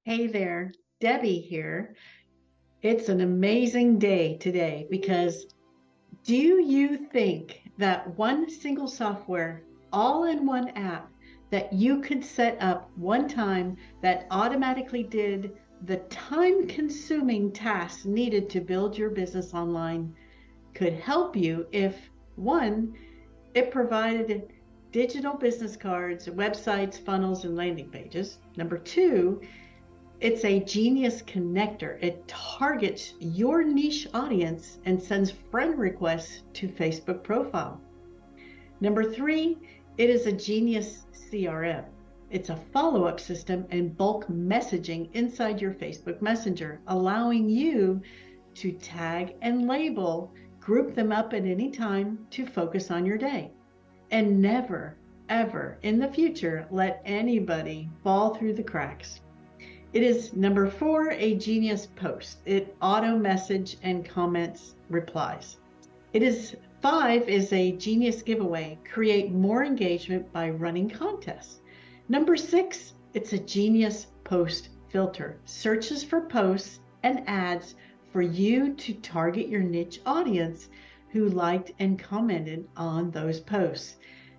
Hey there, Debbie here. It's an amazing day today because do you think that one single software, all in one app, that you could set up one time that automatically did the time consuming tasks needed to build your business online could help you if one, it provided digital business cards, websites, funnels, and landing pages. Number two, it's a genius connector. It targets your niche audience and sends friend requests to Facebook profile. Number three, it is a genius CRM. It's a follow up system and bulk messaging inside your Facebook Messenger, allowing you to tag and label, group them up at any time to focus on your day. And never, ever in the future let anybody fall through the cracks. It is number four, a genius post. It auto message and comments replies. It is five is a genius giveaway. Create more engagement by running contests. Number six, it's a genius post filter. Searches for posts and ads for you to target your niche audience who liked and commented on those posts.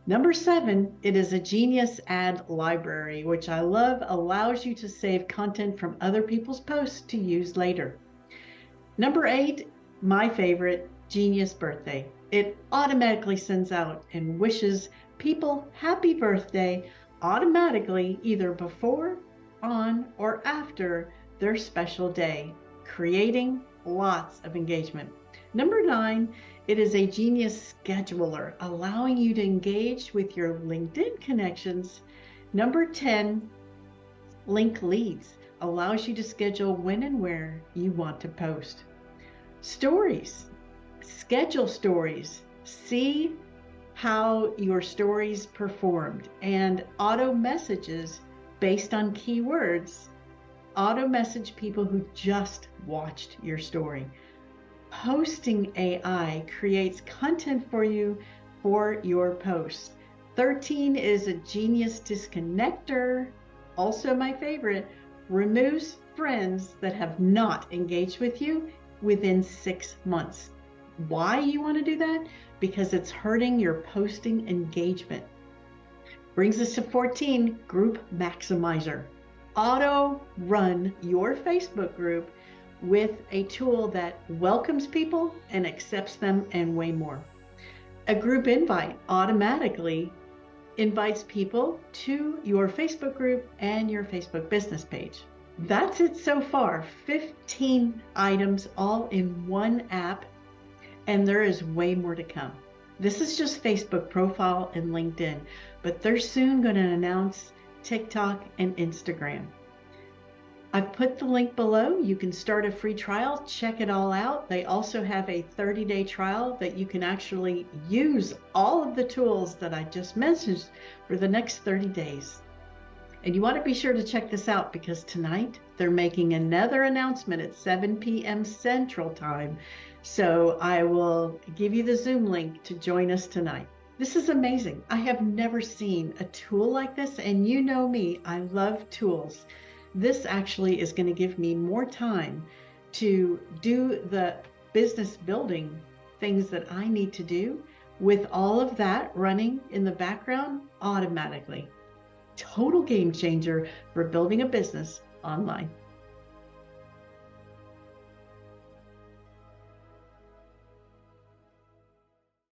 Number seven, it is a genius ad library, which I love, allows you to save content from other people's posts to use later. Number eight, my favorite, genius birthday. It automatically sends out and wishes people happy birthday automatically either before, on, or after their special day, creating lots of engagement. Number nine, it is a genius scheduler, allowing you to engage with your LinkedIn connections. Number 10, link leads, allows you to schedule when and where you want to post. Stories, schedule stories, see how your stories performed, and auto messages based on keywords. Auto message people who just watched your story. Posting AI creates content for you for your posts. 13 is a genius disconnector. Also my favorite, removes friends that have not engaged with you within 6 months. Why you want to do that? Because it's hurting your posting engagement. Brings us to 14, group maximizer. Auto run your Facebook group with a tool that welcomes people and accepts them and way more. A group invite automatically invites people to your Facebook group and your Facebook business page. That's it so far. 15 items all in one app, and there is way more to come. This is just Facebook profile and LinkedIn, but they're soon going to announce TikTok and Instagram. I've put the link below. You can start a free trial, check it all out. They also have a 30-day trial that you can actually use all of the tools that I just mentioned for the next 30 days. And you want to be sure to check this out because tonight they're making another announcement at 7 p.m. Central Time. So I will give you the Zoom link to join us tonight. This is amazing. I have never seen a tool like this, and you know me, I love tools. This actually is going to give me more time to do the business building things that I need to do with all of that running in the background automatically. Total game changer for building a business online.